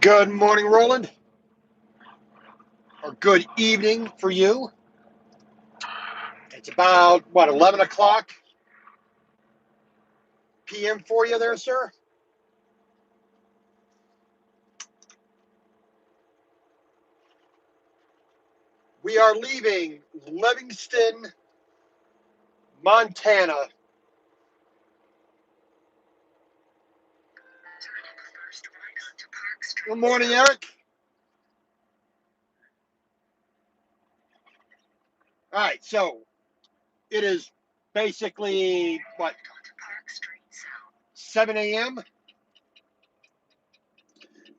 Good morning, Roland, or good evening for you. It's about, 11 o'clock p.m. for you there, sir? We are leaving Livingston, Montana. Good morning, Eric. All right, so it is basically, 7 a.m.?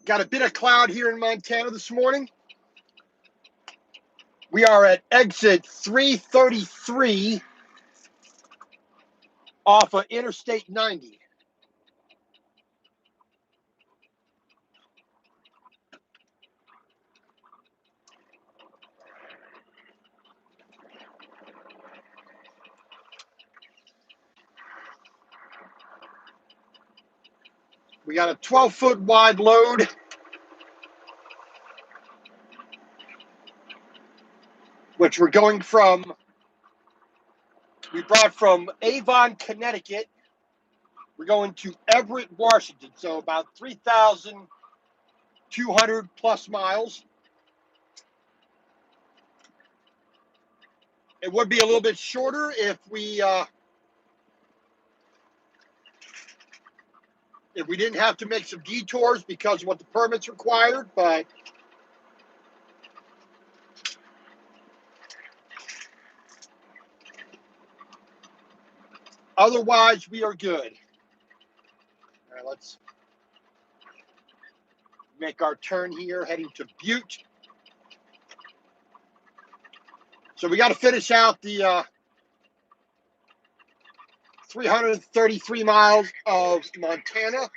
Got a bit of cloud here in Montana this morning. We are at exit 333 off of Interstate 90. We got a 12-foot wide load. Which we brought from Avon, Connecticut. We're going to Everett, Washington, so about 3,200 plus miles. It would be a little bit shorter if we didn't have to make some detours because of what the permits required, but otherwise we are good. All right, let's make our turn here, heading to Butte. So we got to finish out the 333 miles of Montana.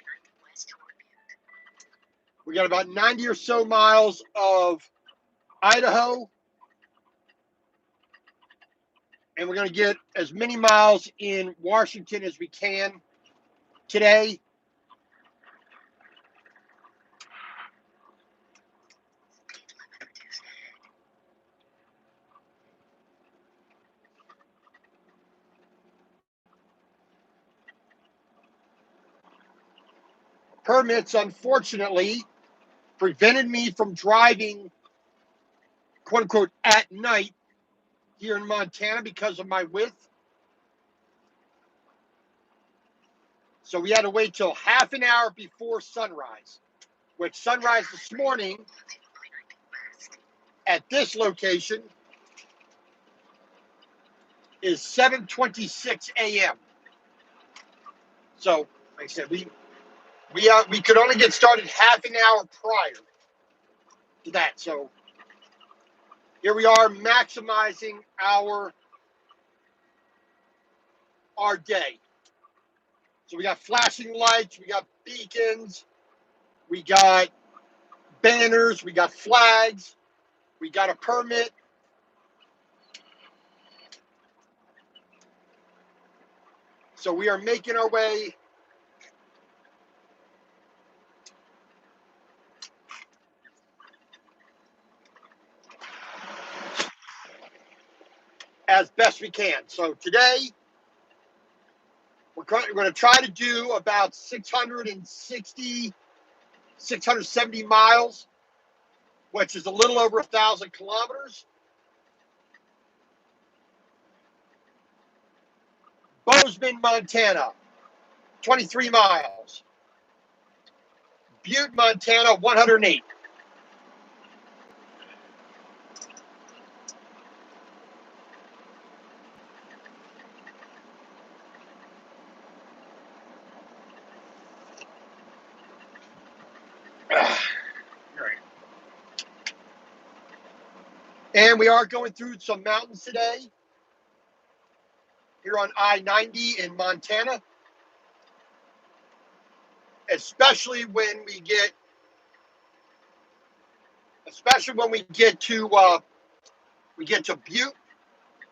We got about 90 or so miles of Idaho. And we're going to get as many miles in Washington as we can today. Permits, unfortunately, prevented me from driving, quote unquote, at night here in Montana because of my width. So we had to wait till half an hour before sunrise, which sunrise this morning at this location is 7:26 a.m. So, like I said, we could only get started half an hour prior to that. So here we are maximizing our day. So we got flashing lights, we got beacons, we got banners, we got flags, we got a permit. So we are making our way as best we can. So today, we're going to try to do about 670 miles, which is a little over 1,000 kilometers. Bozeman, Montana, 23 miles. Butte, Montana, 108. And we are going through some mountains today here on I-90 in Montana, especially when we get to Butte.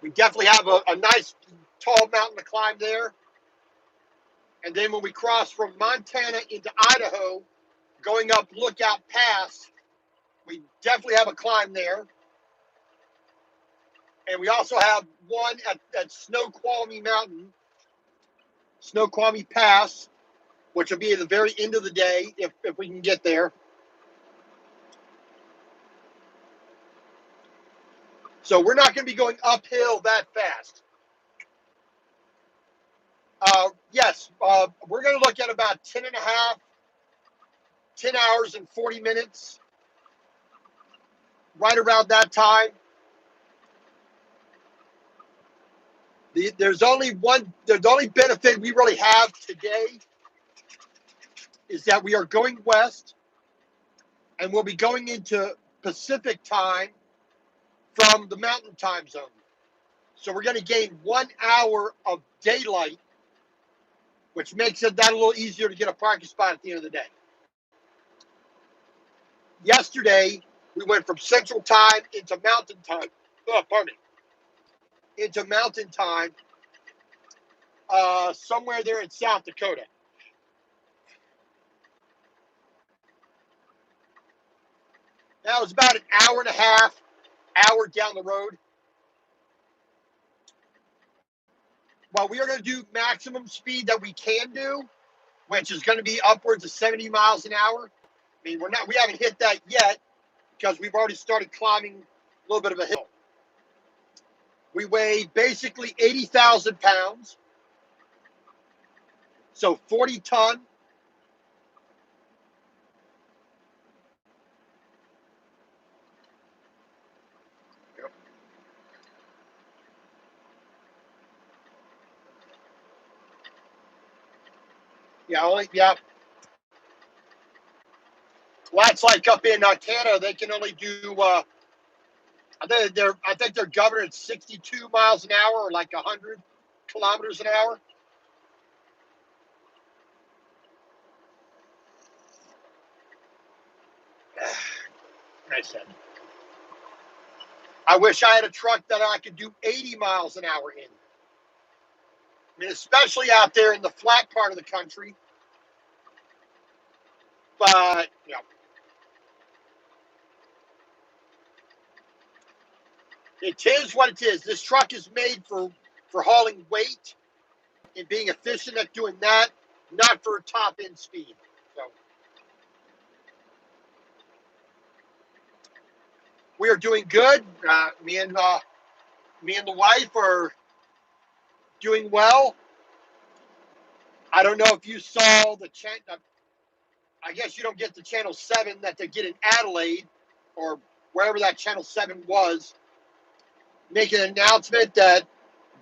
We definitely have a nice tall mountain to climb there. And then when we cross from Montana into Idaho, going up Lookout Pass, we definitely have a climb there. And we also have one at Snoqualmie Mountain, Snoqualmie Pass, which will be at the very end of the day if we can get there. So we're not going to be going uphill that fast. Yes, we're going to look at about 10 hours and 40 minutes, right around that time. There's only benefit we really have today is that we are going west, and we'll be going into Pacific time from the Mountain Time Zone. So we're going to gain 1 hour of daylight, which makes it that a little easier to get a parking spot at the end of the day. Yesterday, we went from Central Time into Mountain Time. Into Mountain Time, somewhere there in South Dakota. That was about an hour and a half, hour down the road. Well, we are going to do maximum speed that we can do, which is going to be upwards of 70 miles an hour. I mean, we haven't hit that yet because we've already started climbing a little bit of a hill. We weigh basically 80,000 pounds, so 40 ton. Yeah. Well, that's like up in Canada. They can only do. I think they're governed at 62 miles an hour, or like 100 kilometers an hour. I said, I wish I had a truck that I could do 80 miles an hour in. I mean, especially out there in the flat part of the country. But, it is what it is. This truck is made for hauling weight and being efficient at doing that, not for top end speed. So we are doing good. Me and the wife are doing well. I don't know if you saw the channel. I guess you don't get the Channel 7 that they get in Adelaide or wherever that Channel 7 was, make an announcement that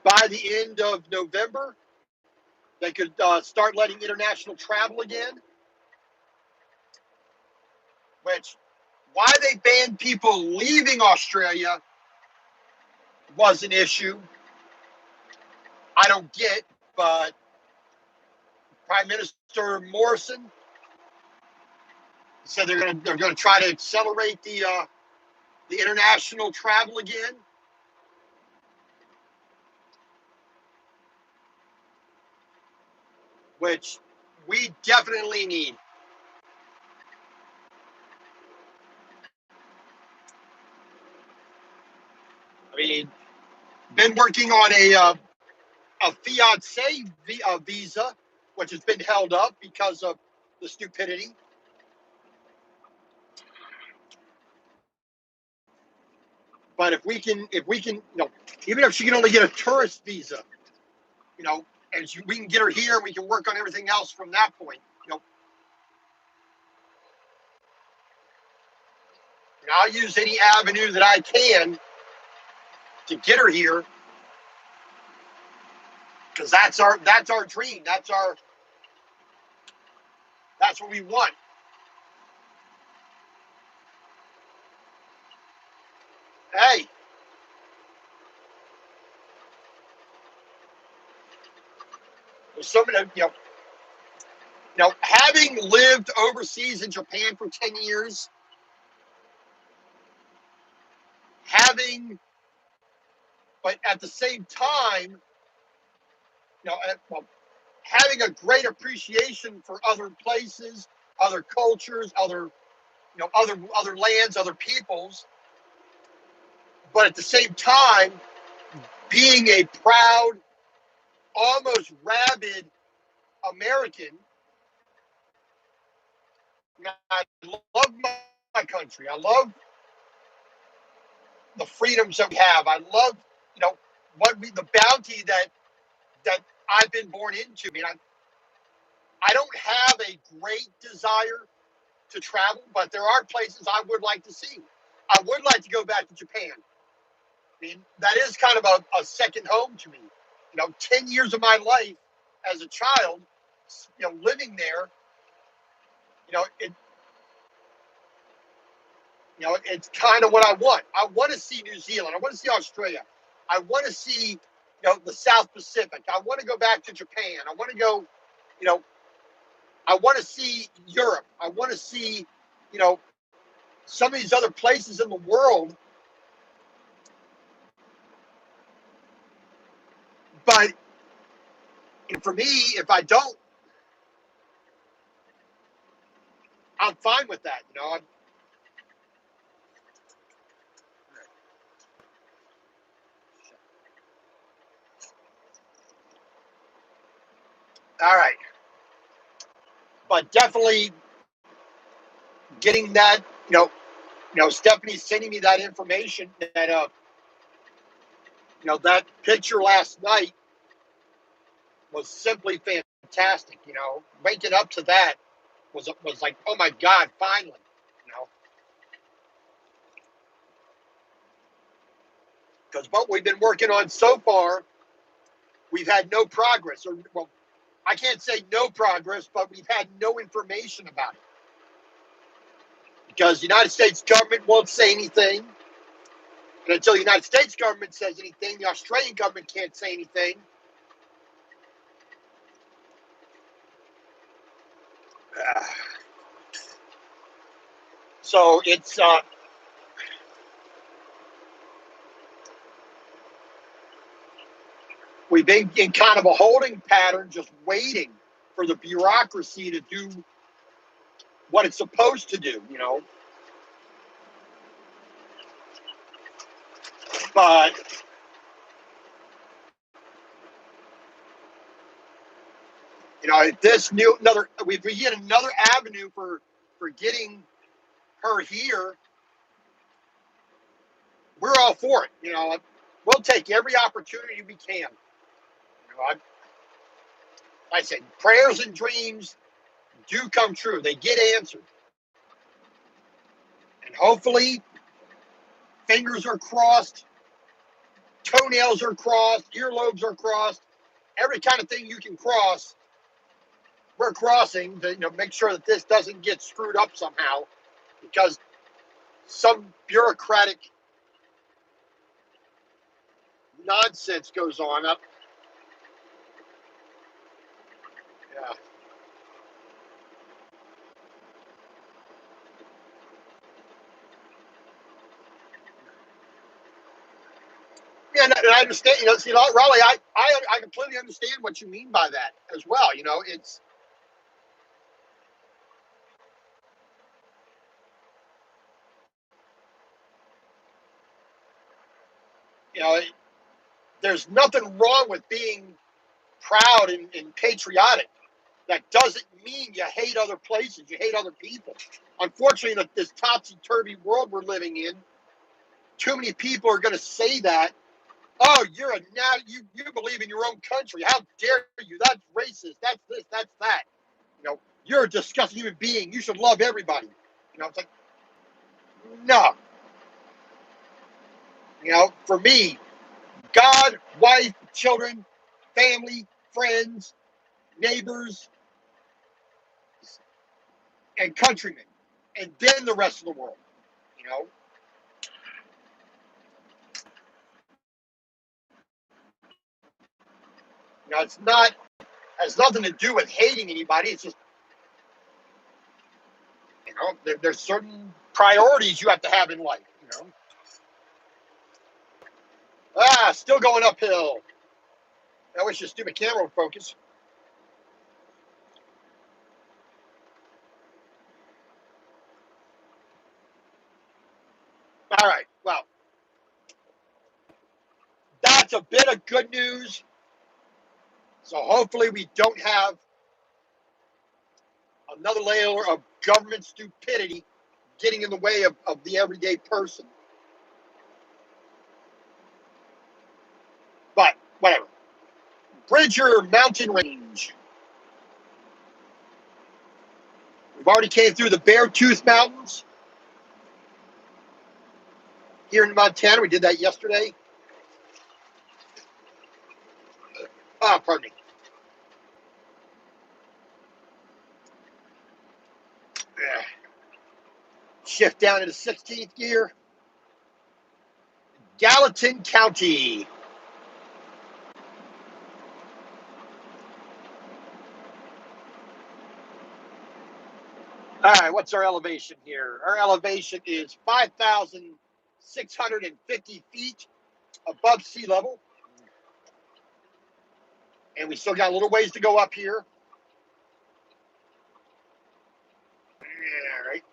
by the end of November, they could start letting international travel again. Which, why they banned people leaving Australia was an issue. I don't get, but Prime Minister Morrison said they're gonna try to accelerate the international travel again. Which we definitely need. I mean, been working on a fiance visa, which has been held up because of the stupidity. But if we can, even if she can only get a tourist visa, and we can get her here, we can work on everything else from that point. And I'll use any avenue that I can to get her here, because that's our dream. That's what we want. Hey, somebody, having lived overseas in Japan for 10 years, but at the same time, having a great appreciation for other places other cultures, other lands, other peoples. But at the same time, being a proud, almost rabid American, I love my country. I love the freedoms that we have. I love, the bounty that I've been born into. I mean, I don't have a great desire to travel, but there are places I would like to see. I would like to go back to Japan. I mean, that is kind of a second home to me. 10 years of my life as a child, living there, it, it's kind of what I want. I want to see New Zealand. I want to see Australia. I want to see, the South Pacific. I want to go back to Japan. I want to go, you know, I want to see Europe. I want to see, you know, some of these other places in the world. But for me, if I don't, I'm fine with that. All right. But definitely getting that, Stephanie sending me that information that, that picture last night was simply fantastic. Waking up to that was like, oh my God, finally, because what we've been working on so far, we've had no progress, or well, I can't say no progress, but we've had no information about it because the United States government won't say anything, and until the United States government says anything, the Australian government can't say anything. So it's we've been in kind of a holding pattern, just waiting for the bureaucracy to do what it's supposed to do. But if this new another we get another avenue for getting her here, we're all for it. We'll take every opportunity we can. I said prayers and dreams do come true. They get answered, and hopefully, fingers are crossed, toenails are crossed, earlobes are crossed, every kind of thing you can cross. We're crossing to make sure that this doesn't get screwed up somehow, because some bureaucratic nonsense goes on. Yeah. Yeah, and I understand. Raleigh, I completely understand what you mean by that as well. It's you know, there's nothing wrong with being proud and patriotic. That doesn't mean you hate other places, you hate other people. Unfortunately, in this topsy-turvy world we're living in, too many people are going to say that. Oh, you believe in your own country. How dare you? That's racist. That's this. That's that. You're a disgusting human being. You should love everybody. It's like, no. For me, God, wife, children, family, friends, neighbors, and countrymen, and then the rest of the world. You know, it's not has nothing to do with hating anybody. It's just there's certain priorities you have to have in life. Still going uphill. I wish your stupid camera would focus. That's a bit of good news. So hopefully we don't have another layer of government stupidity getting in the way of the everyday person. But whatever. Bridger Mountain Range. We've already came through the Beartooth Mountains here in Montana. We did that yesterday. Pardon me. Shift down into 16th gear. Gallatin County. All right, what's our elevation here? Our elevation is 5,650 feet above sea level. And we still got a little ways to go up here. All right.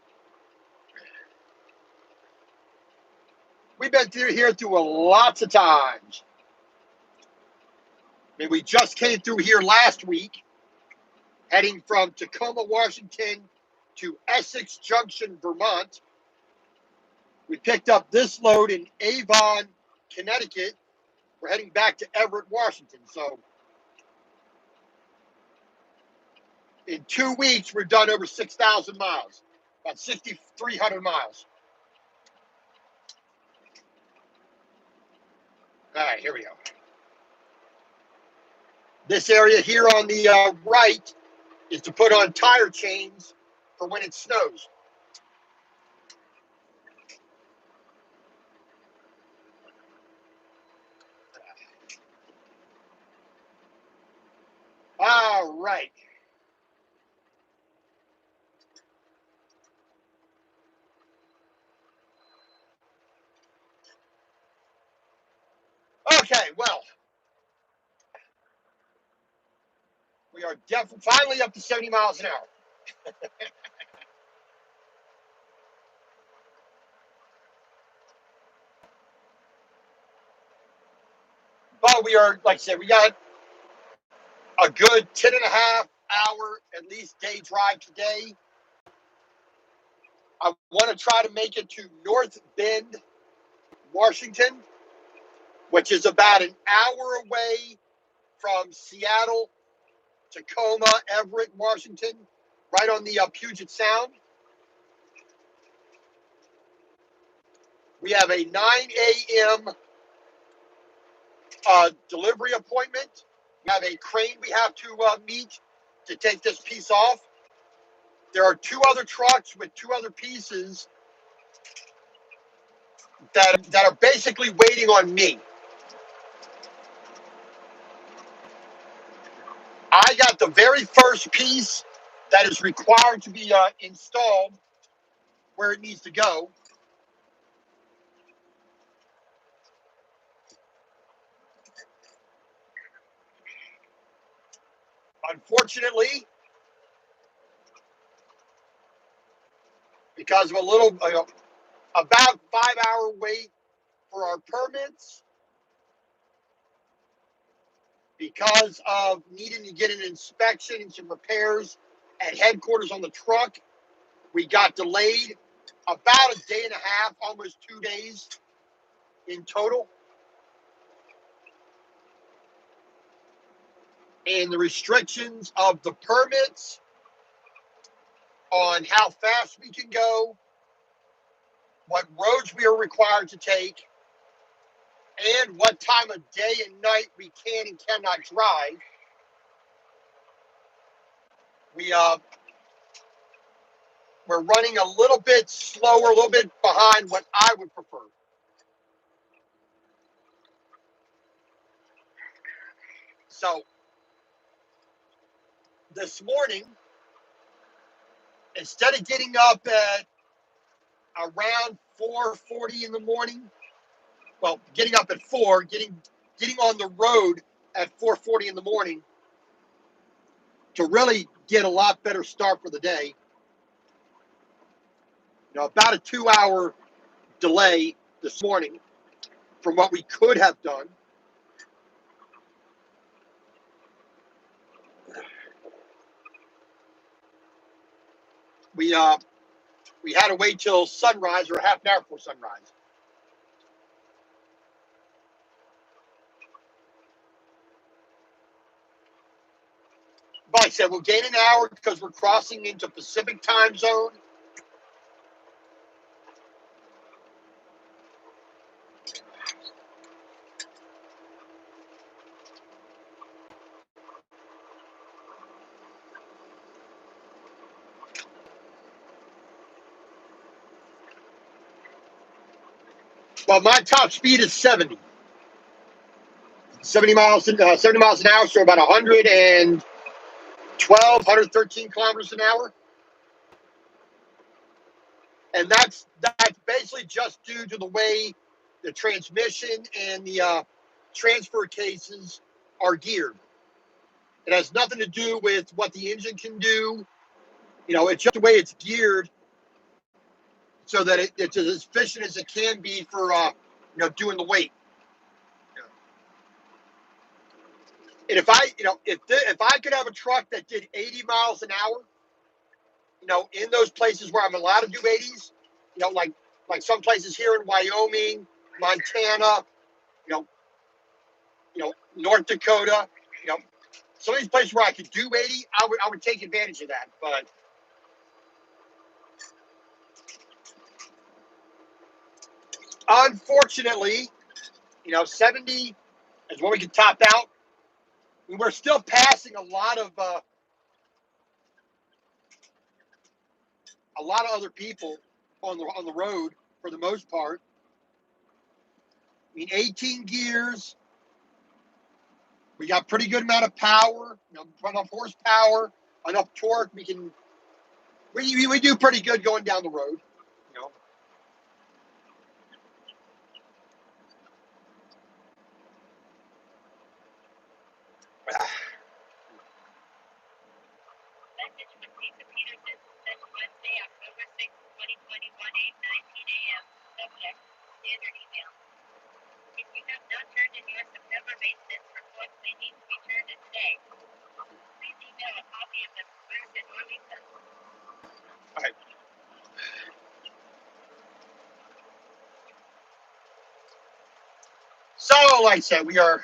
We've been through here lots of times. I mean, we just came through here last week, heading from Tacoma, Washington to Essex Junction, Vermont. We picked up this load in Avon, Connecticut. We're heading back to Everett, Washington. So in 2 weeks, we've done over 6,000 miles, about 6,300 miles. All right, here we go. This area here on the right is to put on tire chains for when it snows. All right. Okay, well, we are finally up to 70 miles an hour. But we are, like I said, we got a good 10 and a half hour at least day drive today. I want to try to make it to North Bend, Washington, which is about an hour away from Seattle, Tacoma, Everett, Washington, right on the Puget Sound. We have a 9 a.m. Delivery appointment. We have a crane we have to meet to take this piece off. There are 2 other trucks with 2 other pieces that are basically waiting on me. I got the very first piece that is required to be installed where it needs to go. Unfortunately, because of about 5-hour wait for our permits, because of needing to get an inspection and some repairs at headquarters on the truck, we got delayed about a day and a half, almost 2 days in total. And the restrictions of the permits on how fast we can go, what roads we are required to take, and what time of day and night we can and cannot drive. We're running a little bit slower, a little bit behind what I would prefer. So this morning, instead of getting up at around 4:40 in the morning, well, getting up at 4, getting on the road at 4:40 in the morning to really get a lot better start for the day. About a 2-hour delay this morning from what we could have done. we had to wait till sunrise or half an hour before sunrise. But like I said, we'll gain an hour because we're crossing into Pacific time zone. Well, my top speed is 70. 70 miles an hour, so about 112, 113 kilometers an hour. And that's basically just due to the way the transmission and the transfer cases are geared. It has nothing to do with what the engine can do. It's just the way it's geared so that it's as efficient as it can be for doing the weight. And if I could have a truck that did 80 miles an hour, in those places where I'm allowed to do 80s, like some places here in Wyoming, Montana, North Dakota, some of these places where I could do 80, I would take advantage of that. But unfortunately, 70 is what we can top out. And we're still passing a lot of other people on the road for the most part. I mean, 18 gears. We got pretty good amount of power, enough horsepower, enough torque. We do pretty good going down the road. All right. So, like I said, we are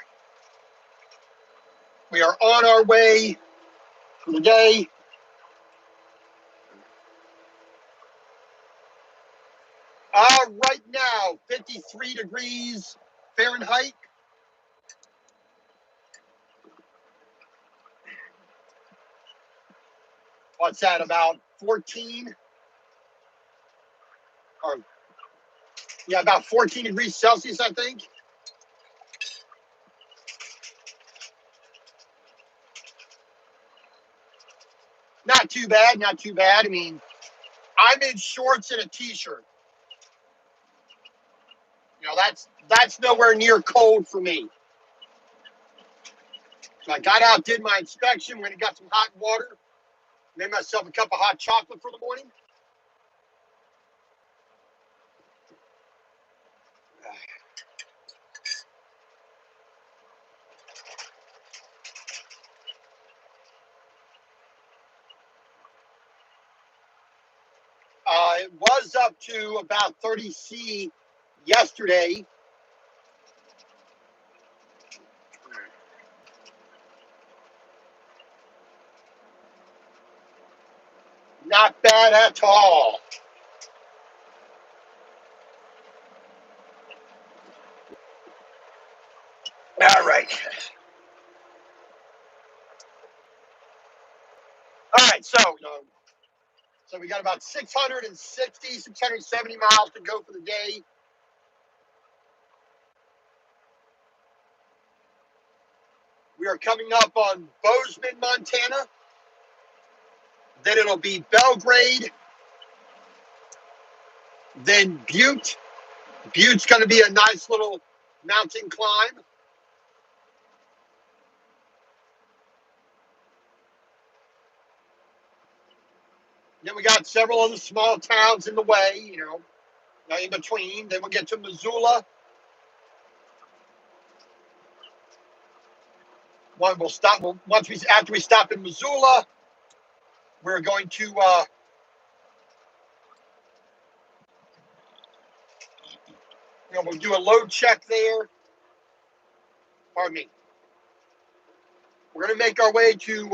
on our way for the day. Right now, 53 degrees Fahrenheit. What's that, about 14? Or, yeah, about 14 degrees Celsius, I think. Not too bad, not too bad. I mean, I'm in shorts and a t-shirt. That's nowhere near cold for me. So I got out, did my inspection, went and got some hot water, made myself a cup of hot chocolate for the morning. It was up to about 30 C yesterday. Not bad at all. All right. All right, so we got about 660, 670 miles to go for the day. We are coming up on Bozeman, Montana. Then it'll be Belgrade. Then Butte. Butte's going to be a nice little mountain climb. Then we got several other small towns in the way, in between. Then we'll get to Missoula. We'll stop. After we stop in Missoula, we're going to we'll do a load check there. Pardon me. We're going to make our way to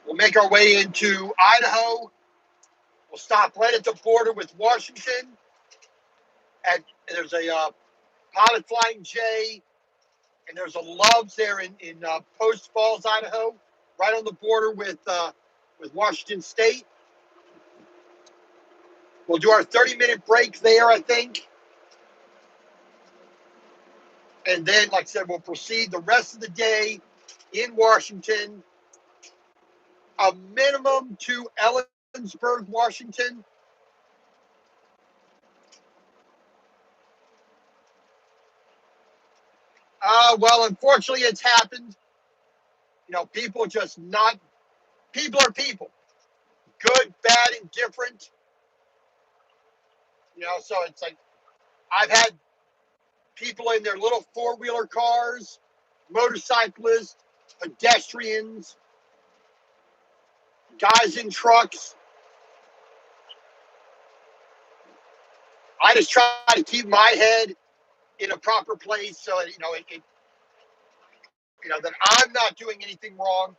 we'll make our way into Idaho. We'll stop right at the border with Washington. And there's a Pilot Flying J, and there's a Love's there in Post Falls, Idaho, right on the border with Washington State. We'll do our 30-minute break there, I think. And then, like I said, we'll proceed the rest of the day in Washington, a minimum to Ellensburg, Washington. Well, unfortunately, it's happened. People just not, people are people. Good, bad, indifferent. So it's like I've had people in their little four-wheeler cars, motorcyclists, pedestrians, guys in trucks. I just try to keep my head in a proper place so that I'm not doing anything wrong.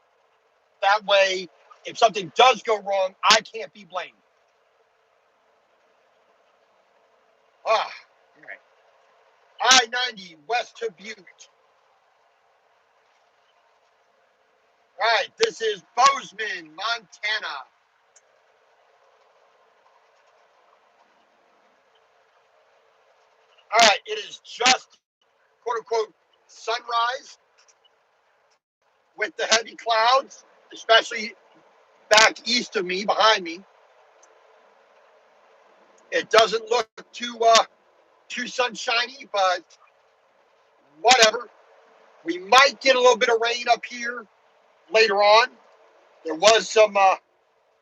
That way, if something does go wrong, I can't be blamed. All right. I-90 west to Butte. All right, this is Bozeman, Montana. All right, it is just, quote unquote, sunrise with the heavy clouds, especially back east of me, behind me. It doesn't look too sunshiny, but whatever. We might get a little bit of rain up here later on. There was some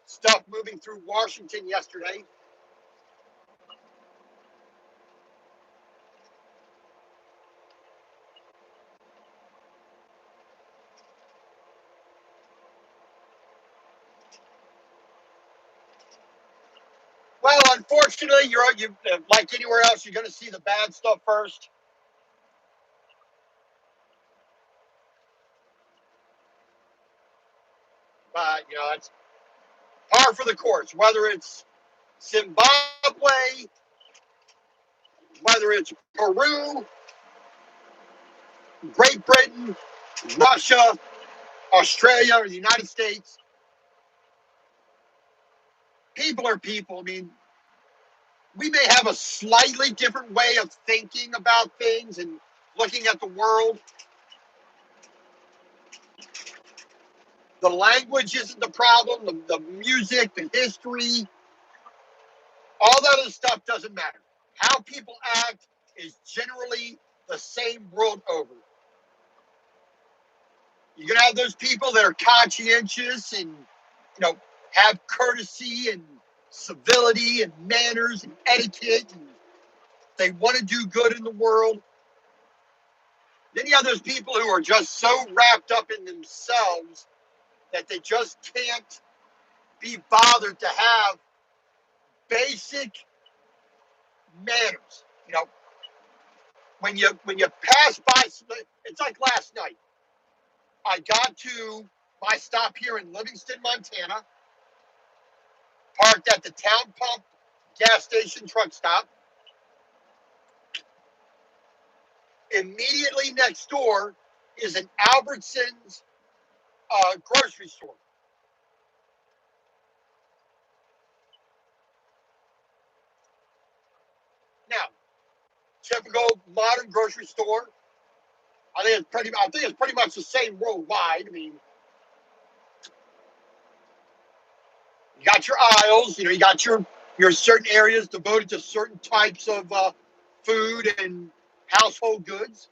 stuff moving through Washington yesterday. Well, unfortunately, you like anywhere else, you're going to see the bad stuff first. But it's par for the course. Whether it's Zimbabwe, whether it's Peru, Great Britain, Russia, Australia, or the United States, people are people. I mean, we may have a slightly different way of thinking about things and looking at the world. The language isn't the problem. The music, the history, all that other stuff doesn't matter. How people act is generally the same world over. You're going to have those people that are conscientious and, have courtesy and civility and manners and etiquette, and they want to do good in the world. Then you have those people who are just so wrapped up in themselves that they just can't be bothered to have basic manners. When you pass by, it's like last night. I got to my stop here in Livingston, Montana, parked at the Town Pump gas station truck stop. Immediately next door is an Albertsons grocery store. Now, typical modern grocery store. I think it's pretty much the same worldwide. I mean, you got your aisles. You got your certain areas devoted to certain types of food and household goods.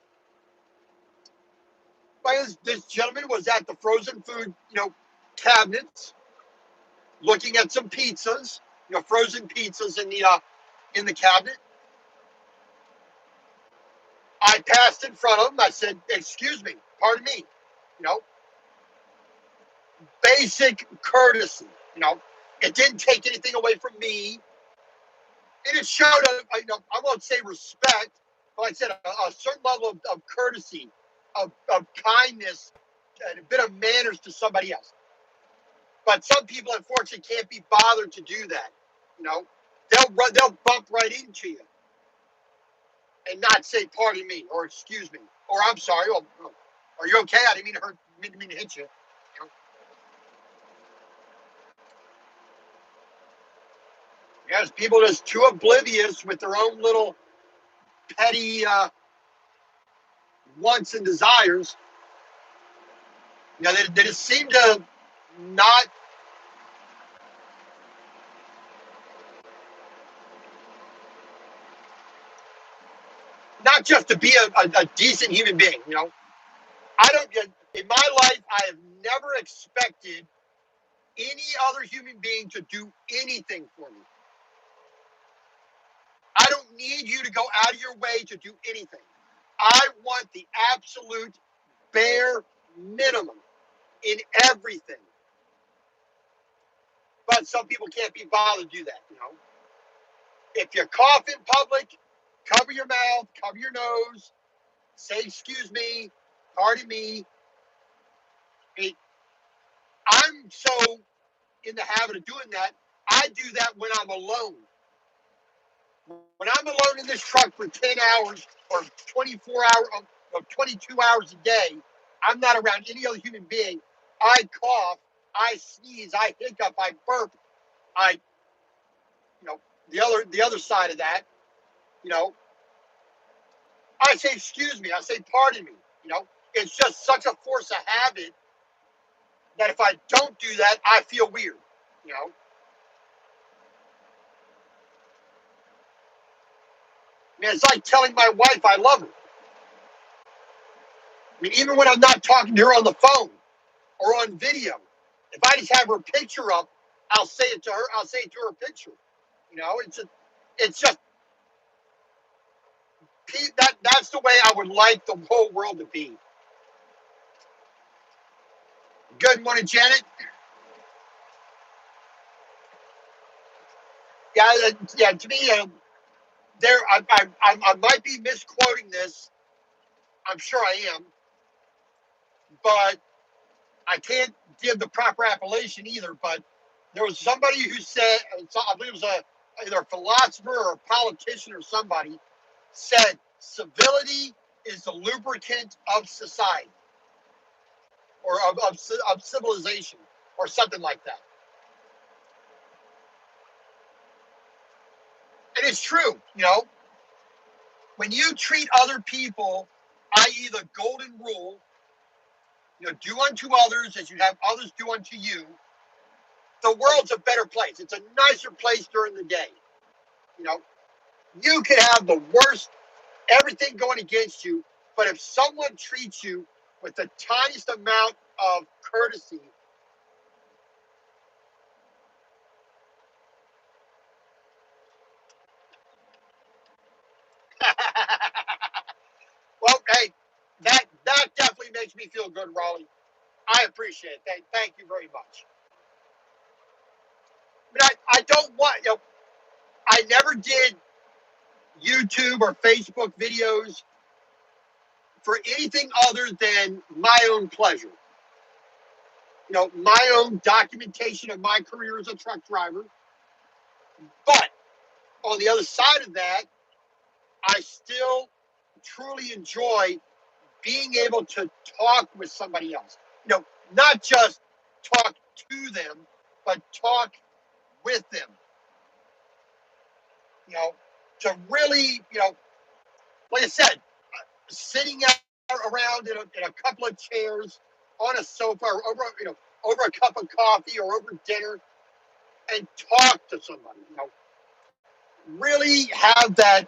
But this gentleman was at the frozen food, cabinets, looking at some pizzas, frozen pizzas in the cabinet. I passed in front of him. I said, "Excuse me, pardon me." Basic courtesy. You know, it didn't take anything away from me, and it showed I won't say respect, but like I said, a certain level of courtesy, of kindness, and a bit of manners to somebody else. But some people, unfortunately, can't be bothered to do that. You know, they'll bump right into you and not say "pardon me" or "excuse me" or "I'm sorry" or "Are you okay? I didn't mean to hit you." You know? Yes, people are just too oblivious with their own little petty wants and desires. You know, they just seem to not not just to be a decent human being. You know, I don't. In my life, I have never expected any other human being to do anything for me. I don't need you to go out of your way to do anything. I want the absolute bare minimum in everything. But some people can't be bothered to do that, you know. If you cough in public, cover your mouth, cover your nose, say excuse me, pardon me. I'm so in the habit of doing that. I do that when I'm alone. When I'm alone in this truck for 10 hours or 24 hours or 22 hours a day, I'm not around any other human being. I cough, I sneeze, I hiccup, I burp, I, you know, the other side of that, you know, I say excuse me, I say pardon me, you know. It's just such a force of habit that if I don't do that, I feel weird, you know. I mean, it's like telling my wife I love her. I mean, even when I'm not talking to her on the phone or on video, if I just have her picture up, I'll say it to her. I'll say it to her picture. You know, it's just that's the way I would like the whole world to be. Good morning, Janet. Yeah, yeah. To me, there I might be misquoting this. I'm sure I am, but I can't give the proper appellation either. But there was somebody who said, I believe it was either a philosopher or a politician or somebody said, civility is the lubricant of society or of civilization or something like that. And it's true, you know, when you treat other people, i.e., the golden rule, you know, do unto others as you have others do unto you, the world's a better place. It's a nicer place during the day. You know, you could have the worst, everything going against you, but if someone treats you with the tiniest amount of courtesy, well, hey, that definitely makes me feel good, Raleigh. I appreciate it. Thank you very much. I don't want, you know, I never did YouTube or Facebook videos for anything other than my own pleasure. You know, my own documentation of my career as a truck driver. But on the other side of that, I still truly enjoy being able to talk with somebody else. You know, not just talk to them, but talk with them. You know, to really, you know, like I said, sitting around in a couple of chairs on a sofa or over, you know, over a cup of coffee or over dinner and talk to somebody. You know, really have that,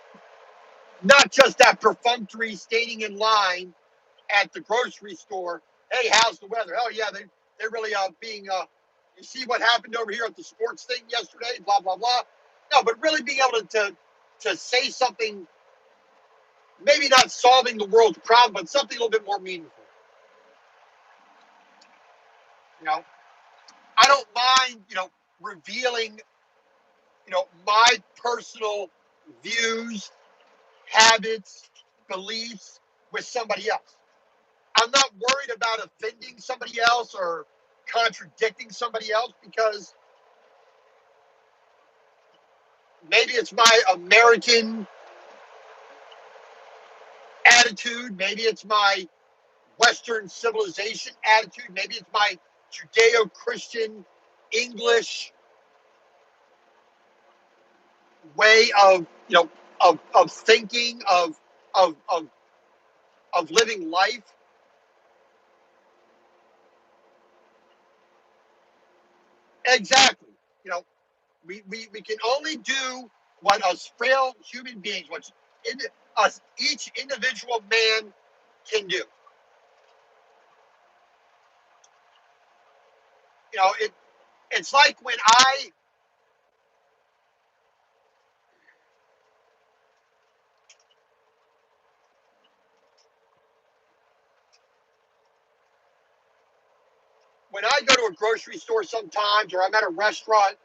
not just that perfunctory standing in line at the grocery store. Hey, how's the weather? Oh yeah, they're really being you see what happened over here at the sports thing yesterday, blah blah blah. No, but really being able to say something, maybe not solving the world's problem, but something a little bit more meaningful. You know, I don't mind, you know, revealing, my personal views, habits, beliefs with somebody else. I'm not worried about offending somebody else or contradicting somebody else because maybe it's my American attitude, maybe it's my Western civilization attitude, maybe it's my Judeo Christian English way of of thinking of living life. Exactly. You know, we can only do what us frail human beings, what in, us each individual man can do. It's like when I go to a grocery store sometimes, or I'm at a restaurant,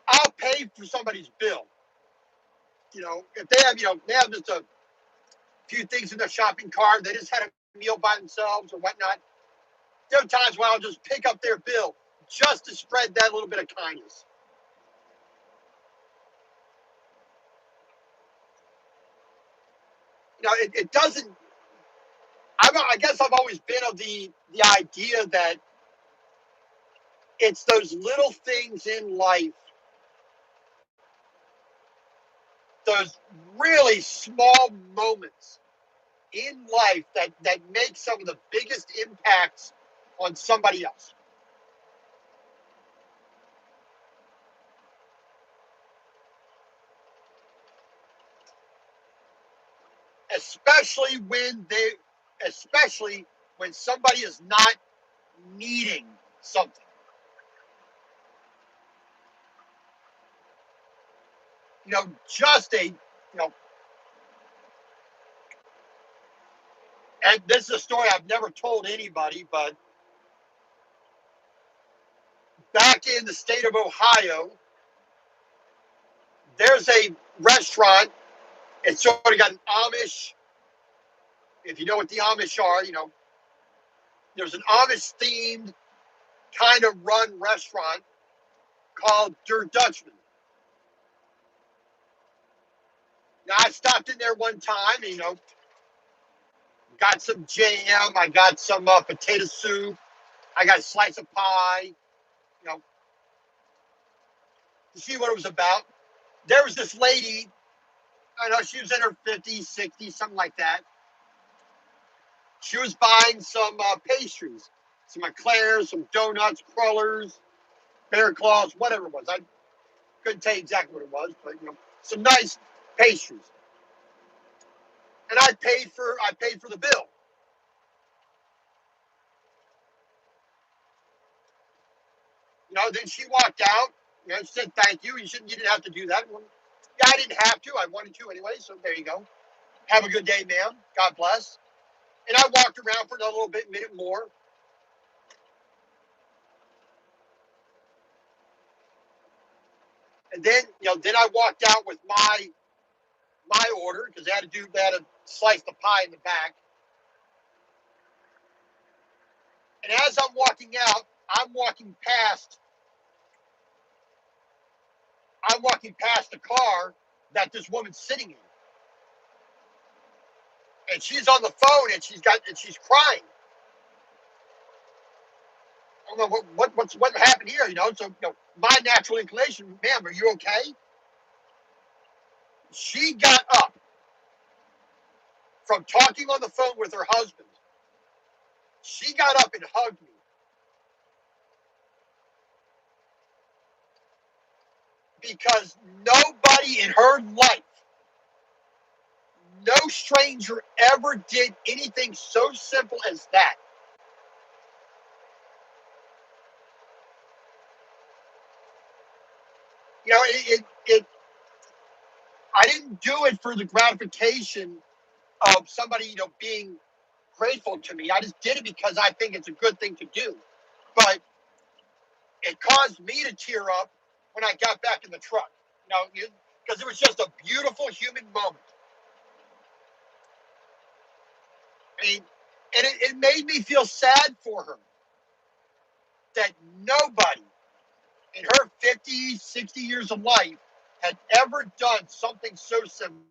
I'll pay for somebody's bill. If they have just a few things in their shopping cart, they just had a meal by themselves or whatnot. There are times when I'll just pick up their bill just to spread that little bit of kindness. It doesn't. I guess I've always been of the idea that it's those little things in life, those really small moments in life that make some of the biggest impacts on somebody else. Especially when they, especially when somebody is not needing something. Just and this is a story I've never told anybody, but back in the state of Ohio, there's a restaurant. It's sort of got an Amish, if you know what the Amish are, there's an Amish themed kind of run restaurant called Der Dutchman. Now, I stopped in there one time, got some jam, I got some potato soup, I got a slice of pie, to see what it was about. There was this lady, I know she was in her 50s, 60s, something like that. She was buying some pastries, some eclairs, some donuts, crullers, bear claws, whatever it was. I couldn't tell you exactly what it was, but some nice pastries. And I paid for the bill. Then she walked out. She said thank you. You didn't have to do that. Well, yeah, I didn't have to. I wanted to anyway. So there you go. Have a good day, ma'am. God bless. And I walked around for a little bit, minute more. And then I walked out with my order because they had to slice the pie in the back. And as I'm walking out, I'm walking past the car that this woman's sitting in, and she's on the phone and she's crying. I don't know what happened here. So my natural inclination, ma'am, are you okay? She got up from talking on the phone with her husband. She got up and hugged me because nobody in her life, no stranger ever did anything so simple as that. I didn't do it for the gratification of somebody, being grateful to me. I just did it because I think it's a good thing to do. But It caused me to tear up when I got back in the truck. Because it was just a beautiful human moment. I mean, and it made me feel sad for her that nobody in her 50, 60 years of life had ever done something so simple.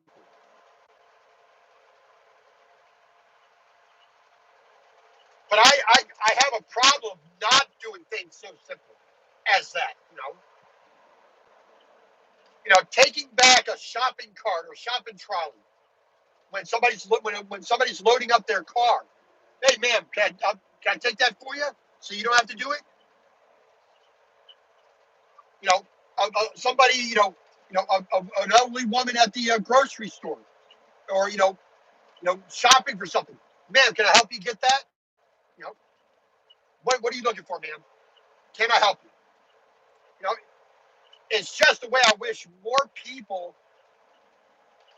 But I have a problem not doing things so simple as that. Taking back a shopping cart or shopping trolley when somebody's loading up their car. Hey, ma'am, can I take that for you so you don't have to do it? Somebody, an elderly woman at the grocery store, or shopping for something. Ma'am, can I help you get that? You know, what are you looking for, ma'am? Can I help you? You know, it's just the way I wish more people,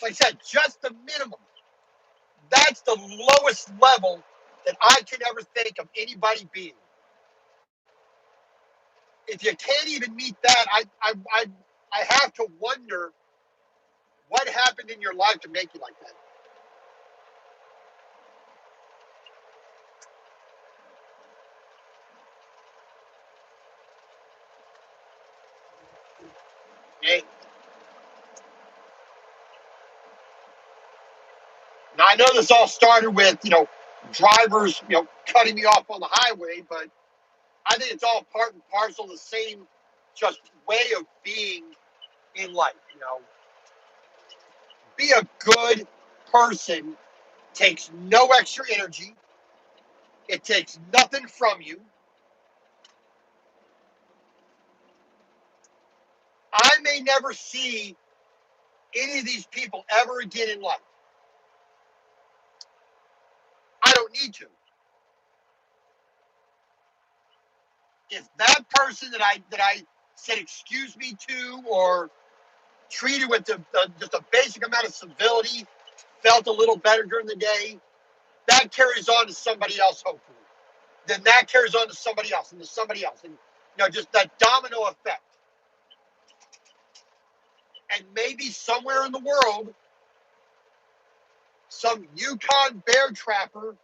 like I said, just the minimum. That's the lowest level that I can ever think of anybody being. If you can't even meet that, I have to wonder what happened in your life to make you like that. Okay? Now I know this all started with drivers cutting me off on the highway, but I think it's all part and parcel of the same just way of being in life. Be a good person takes no extra energy. It takes nothing from you. I may never see any of these people ever again in life. I don't need to. If that person that I said excuse me to, or treated with just a basic amount of civility, felt a little better during the day, that carries on to somebody else, hopefully. Then that carries on to somebody else and to somebody else. And, just that domino effect. And maybe somewhere in the world, some Yukon bear trapper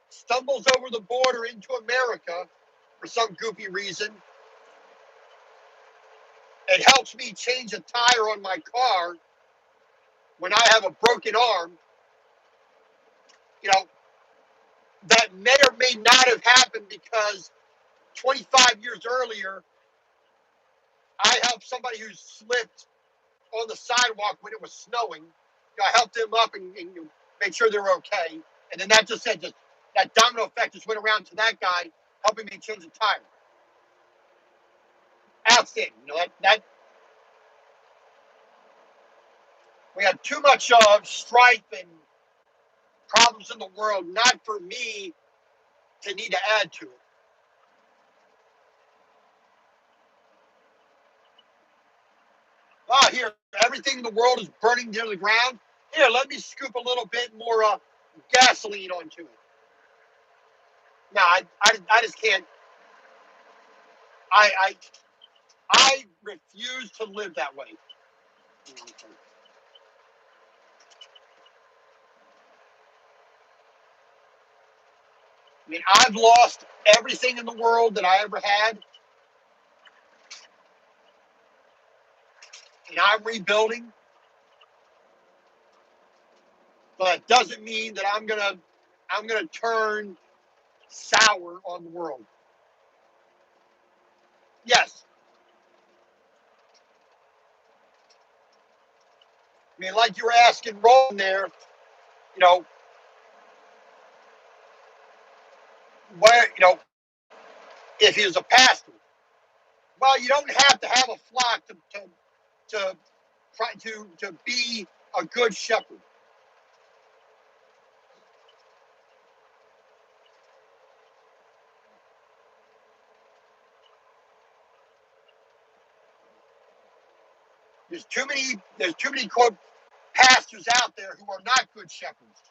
stumbles over the border into America for some goofy reason and helps me change a tire on my car when I have a broken arm. You know, that may or may not have happened because 25 years earlier, I helped somebody who slipped on the sidewalk when it was snowing. I helped them up and made sure they were okay. And then that just said, that domino effect just went around to that guy helping me change the tire. Outstanding. That we have too much strife and problems in the world, not for me to need to add to it. Oh, here, everything in the world is burning near the ground. Here, let me scoop a little bit more gasoline onto it. No, I just can't. I, I I refuse to live that way. I mean, I've lost everything in the world that I ever had, and I'm rebuilding. But it doesn't mean that I'm gonna turn sour on the world. Yes, I mean, like you were asking Roland there, you know, where if he was a pastor, well, you don't have to have a flock to try to be a good shepherd. There's too many quote pastors out there who are not good shepherds.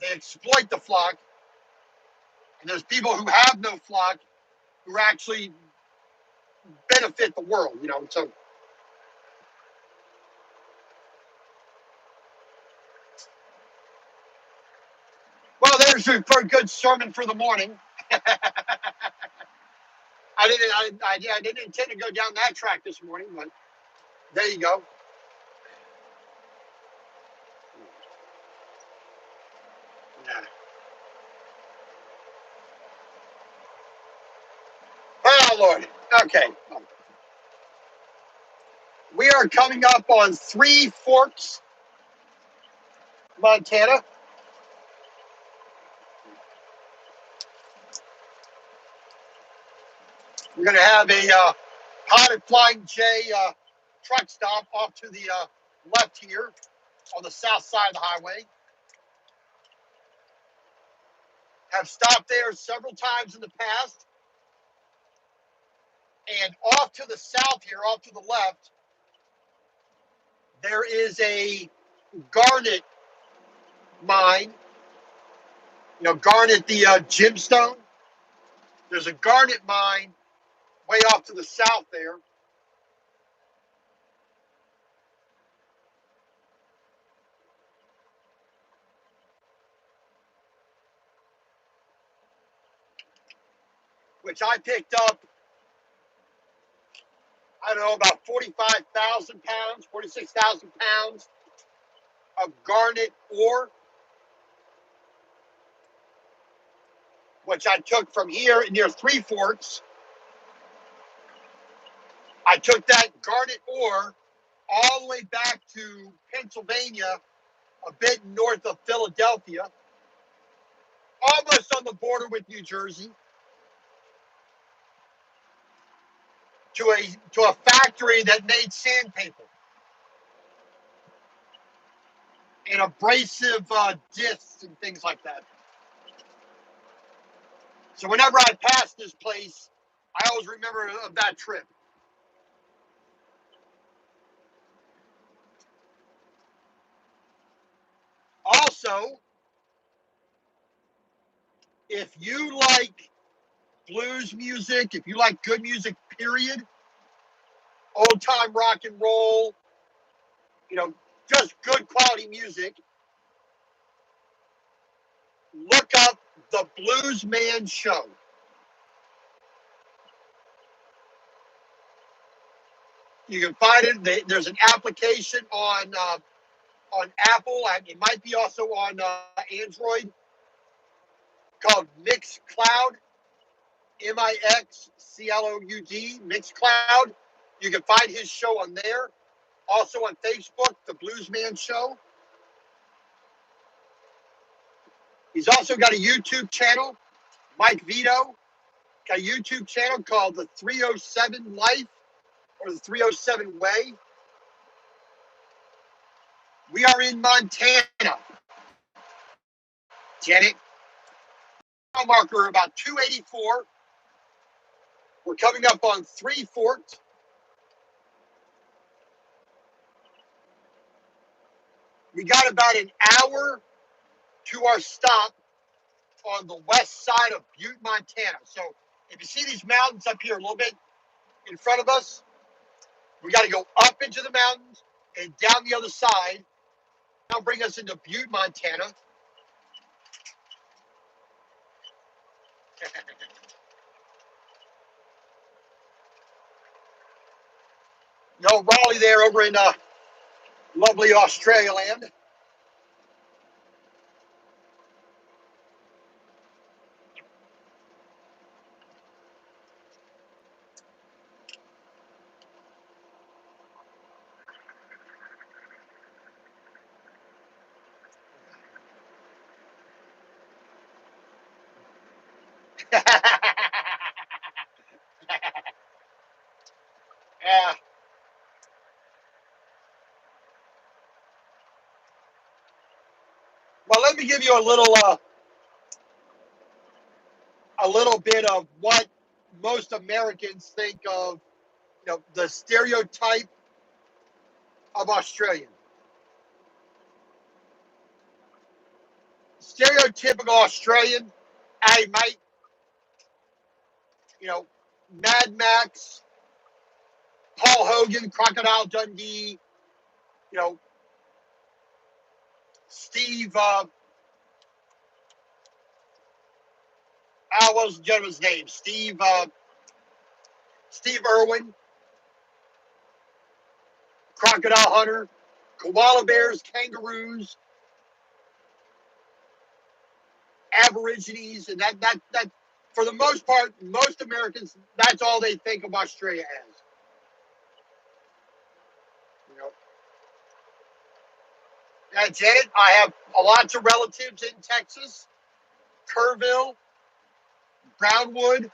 They exploit the flock, and there's people who have no flock who actually benefit the world, you know. So, well, there's a very good sermon for the morning. I didn't intend to go down that track this morning, but there you go. Yeah. Oh Lord. Okay. We are coming up on Three Forks, Montana. We're going to have a Pilot Flying J truck stop off to the left here on the south side of the highway. Have stopped there several times in the past. And off to the south here, off to the left, there is a garnet mine. You know, garnet, the gemstone. There's a garnet mine way off to the south there. Which I picked up, I don't know, about 45,000 pounds, 46,000 pounds of garnet ore, which I took from here near Three Forks. I took that garnet ore all the way back to Pennsylvania, a bit north of Philadelphia, almost on the border with New Jersey, to a factory that made sandpaper and abrasive discs and things like that. So whenever I pass this place, I always remember of that trip. Also, if you like blues music, if you like good music, period, old time rock and roll, you know, just good quality music, look up the Blues Man Show. You can find it. There's an application on Apple, and it might be also on Android, called Mixcloud, Mixcloud, Mixcloud. You can find his show on there. Also on Facebook, The Blues Man Show. He's also got a YouTube channel, Mike Vito, got a YouTube channel called The 307 Life or The 307 Way. We are in Montana. Janet. Marker about 284. We're coming up on Three Forks. We got about an hour to our stop on the west side of Butte, Montana. So if you see these mountains up here a little bit in front of us, we got to go up into the mountains and down the other side. That'll bring us into Butte, Montana. No, Raleigh there over in lovely Australia land. Yeah. Well, let me give you a little bit of what most Americans think of, you know, the stereotype of Australian. Stereotypical Australian, hey mate, you know, Mad Max, Paul Hogan, Crocodile Dundee, you know, Steve, what was the gentleman's name? Steve Irwin, Crocodile Hunter, koala bears, kangaroos, Aborigines, and that for the most part, most Americans, that's all they think of Australia as. You know, that's it. I have lots of relatives in Texas, Kerrville, Brownwood.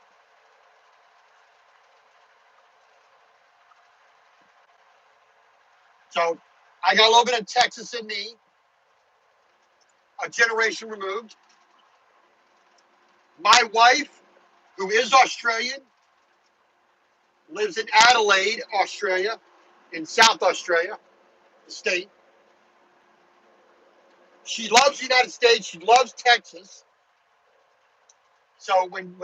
So I got a little bit of Texas in me, a generation removed. My wife, who is Australian, lives in Adelaide, Australia, in South Australia, the state. She loves the United States. She loves Texas. So when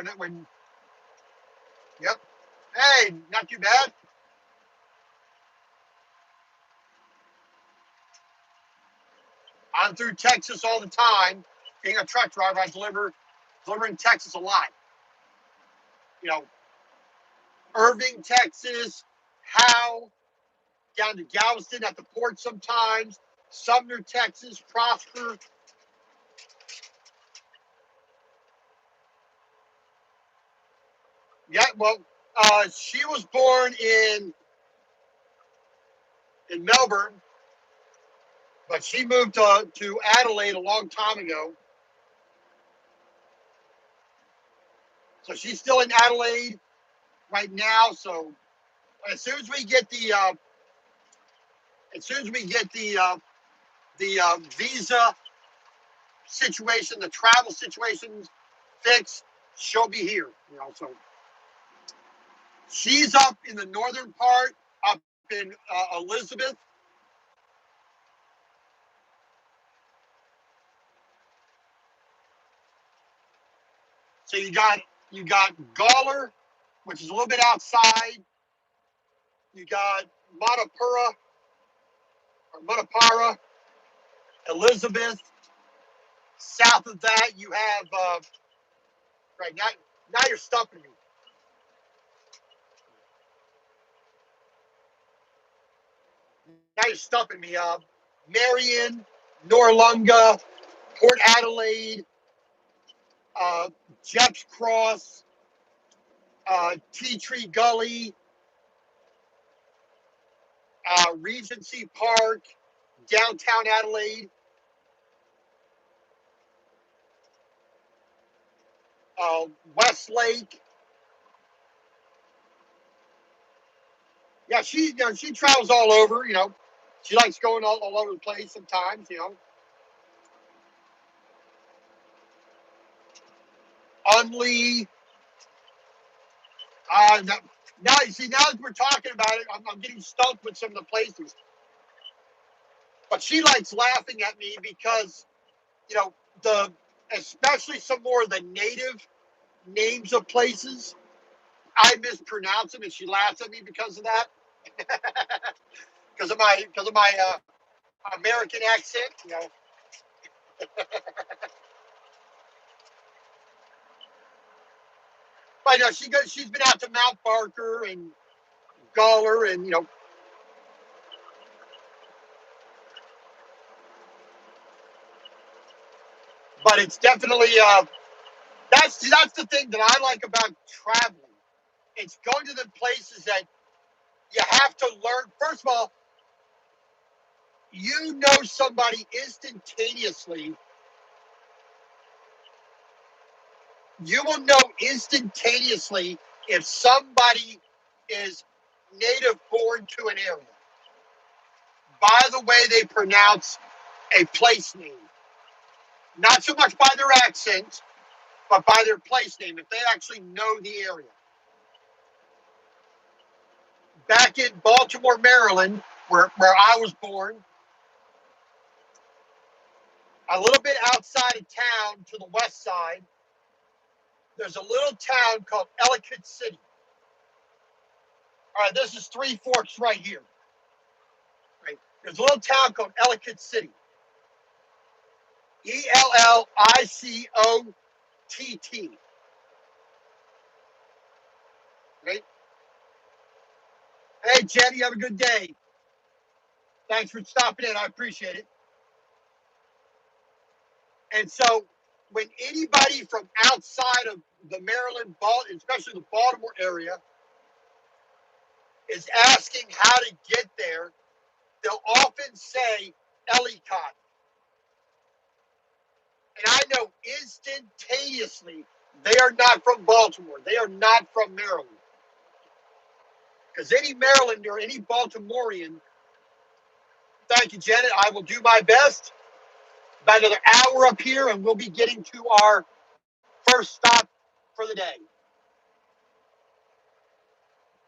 yep. Hey, not too bad. I'm through Texas all the time. Being a truck driver, I deliver in Texas a lot. You know, Irving, Texas, Howe, down to Galveston at the port sometimes, Sumner, Texas, Prosper. Yeah, well, she was born in Melbourne, but she moved to Adelaide a long time ago. So she's still in Adelaide right now. So as soon as we get the visa situation, the travel situation fixed, she'll be here. You know, so she's up in the northern part, up in Elizabeth. So you got Gawler, which is a little bit outside. You got Matapura or Matapara, Elizabeth. South of that, you have right now. Now you're stumping me. Now you're stumping me. Marion, Noarlunga, Port Adelaide, uh, Jeps Cross, Tea Tree Gully, Regency Park, downtown Adelaide, uh, Westlake. Yeah, she travels all over. You know, she likes going all over the place sometimes. You know, Unley. Now you see, now that we're talking about it, I'm getting stumped with some of the places. But she likes laughing at me because you know the especially some more of the native names of places. I mispronounce them, and she laughs at me because of that. Because of my American accent. You know, but she's been out to Mount Barker and Gawler, and you know, but it's definitely that's the thing that I like about traveling. It's going to the places that you have to learn. First of all, you know somebody instantaneously. You will know instantaneously if somebody is native born to an area by the way they pronounce a place name. Not so much by their accent, but by their place name, if they actually know the area. Back in Baltimore, Maryland, where I was born, a little bit outside of town to the west side, there's a little town called Ellicott City. All right, this is Three Forks right here. Right, there's a little town called Ellicott City. Ellicott. Right? Hey, Jenny, have a good day. Thanks for stopping in. I appreciate it. And so, when anybody from outside of the Maryland, especially the Baltimore area, is asking how to get there, they'll often say Ellicott. And I know instantaneously they are not from Baltimore. They are not from Maryland. Because any Marylander or any Baltimorean, thank you, Janet, I will do my best. About another hour up here, and we'll be getting to our first stop for the day.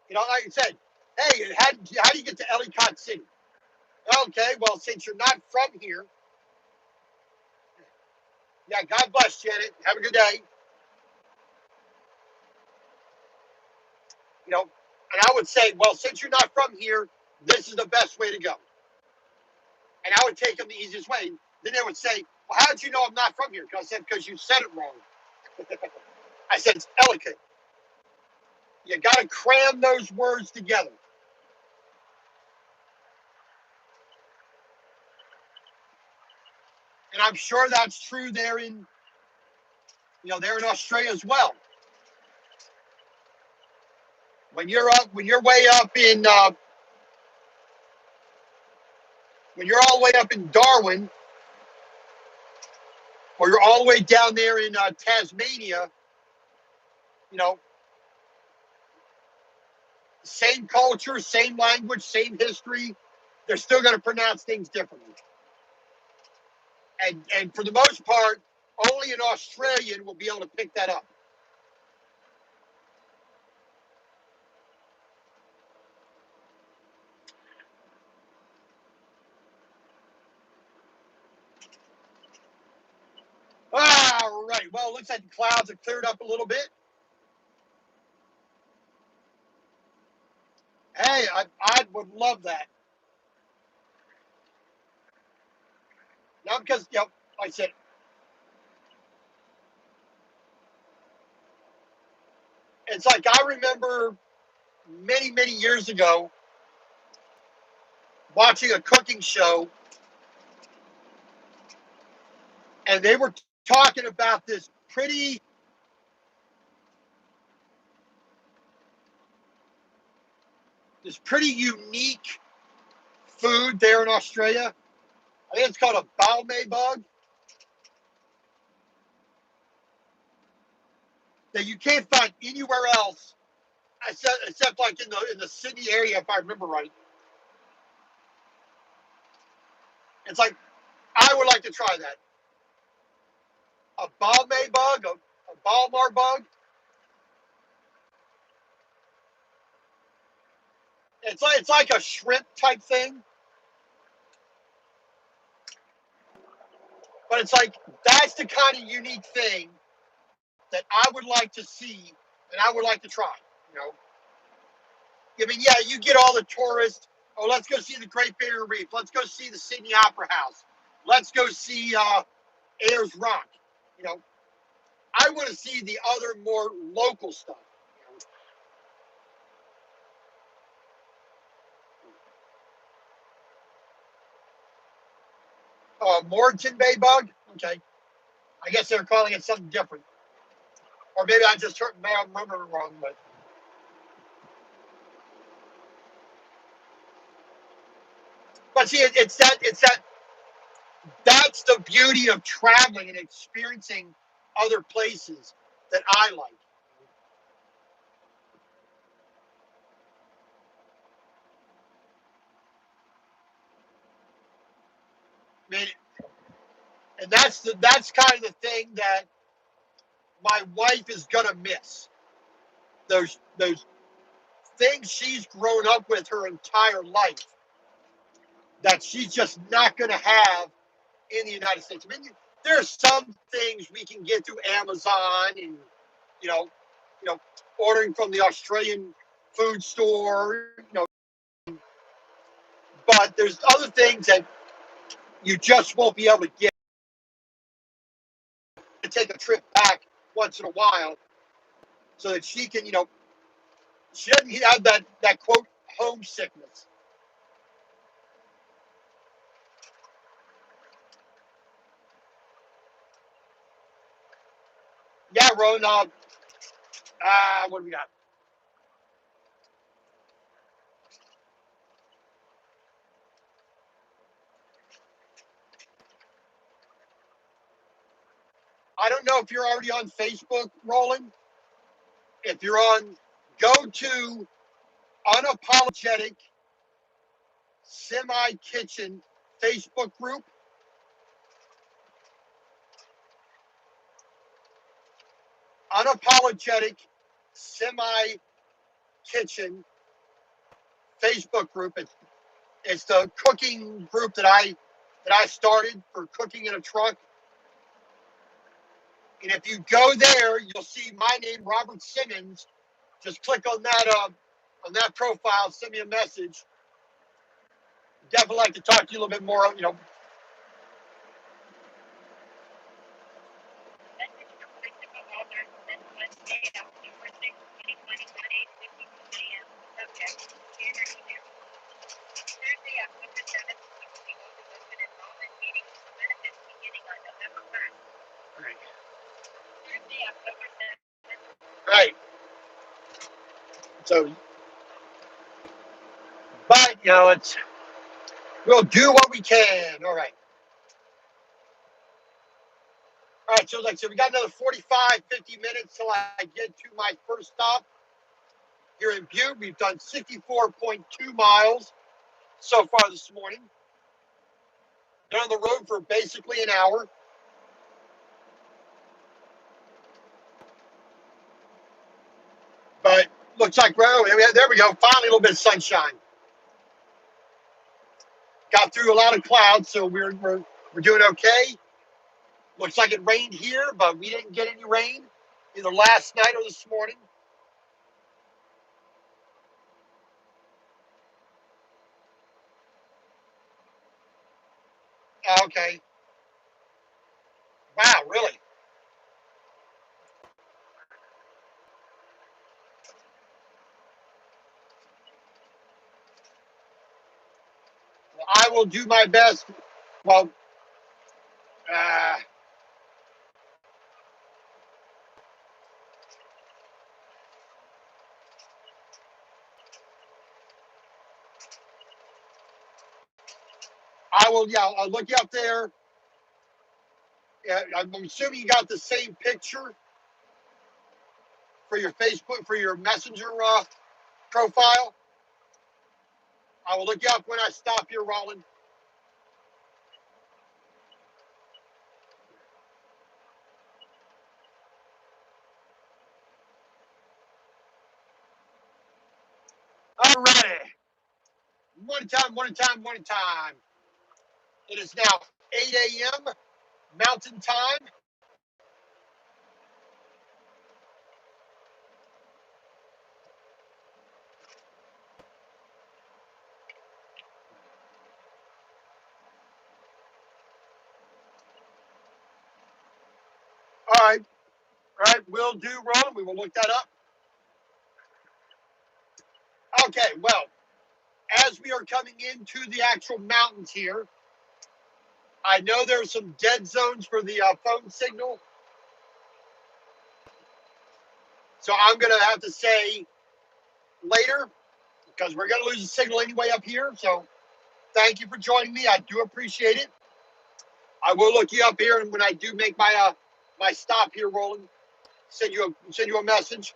You know, like I said, hey, how do you get to Ellicott City? Okay, well, since you're not from here, yeah, God bless, Janet. Have a good day. You know, and I would say, well, since you're not from here, this is the best way to go. And I would take them the easiest way. Then they would say, well, how did you know I'm not from here? Because I said, because you said it wrong. I said, it's Ellicott. You got to cram those words together. And I'm sure that's true there in, there in Australia as well. When you're way up in, when you're all the way up in Darwin, or you're all the way down there in Tasmania, same culture, same language, same history, they're still going to pronounce things differently. And for the most part, only an Australian will be able to pick that up. All right. Well, it looks like the clouds have cleared up a little bit. Hey, I would love that. Now, because, like I said, it's like I remember many, many years ago watching a cooking show, and they were talking about this pretty unique food there in Australia. I think it's called a Balmain bug that you can't find anywhere else except like in the Sydney area, if I remember right. It's like I would like to try that. A Balmain bug, a Balmar bug. It's like a shrimp type thing, but it's like that's the kind of unique thing that I would like to see and I would like to try. You know, I mean, yeah, you get all the tourists. Oh, let's go see the Great Barrier Reef. Let's go see the Sydney Opera House. Let's go see Ayers Rock. You know, I want to see the other more local stuff. Moreton Bay bug. Okay, I guess they're calling it something different, or maybe I just heard, may I remember wrong, but see, that's the beauty of traveling and experiencing other places that I like. I mean, and that's kind of the thing that my wife is gonna miss. Those things she's grown up with her entire life that she's just not gonna have in the United States. I mean, there are some things we can get through Amazon and you know, ordering from the Australian food store, but there's other things that you just won't be able to get. To take a trip back once in a while so that she can, she doesn't have that quote homesickness. Yeah, Ron. What do we got? I don't know if you're already on Facebook, Roland. If you're on, go to Unapologetic Semi Kitchen Facebook group. Unapologetic Semi Kitchen Facebook group. It's the cooking group that I started for cooking in a truck. And if you go there, you'll see my name, Robert Simmons. Just click on that profile, send me a message. Definitely like to talk to you a little bit more. Right. So, but we'll do what we can. All right. All right. So, like I said, we got another 45, 50 minutes till I get to my first stop here in Butte. We've done 64.2 miles so far this morning. Been on the road for basically an hour. But looks like, well, there we go. Finally, a little bit of sunshine. Got through a lot of clouds, so we're doing okay. Looks like it rained here, but we didn't get any rain either last night or this morning. Okay. Wow, really? Well, I will do my best. Well, uh, I will. Yeah, I'll look you up there. I'm assuming you got the same picture for your Facebook, for your Messenger profile. I will look you up when I stop here, Roland. All righty. One time, one time, one time. It is now 8 a.m. Mountain Time. All right. All right. We'll do, Roland. We will look that up. Okay. Well, as we are coming into the actual mountains here, I know there's some dead zones for the phone signal. So I'm going to have to say later because we're going to lose the signal anyway up here. So thank you for joining me. I do appreciate it. I will look you up here, and when I do make my stop here, Roland, send you a message.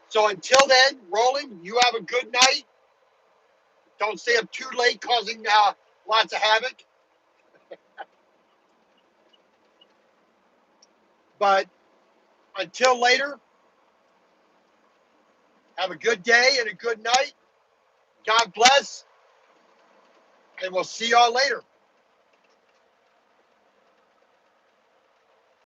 So until then, Roland, you have a good night. Don't stay up too late, causing lots of havoc. But until later, have a good day and a good night. God bless, and we'll see y'all later.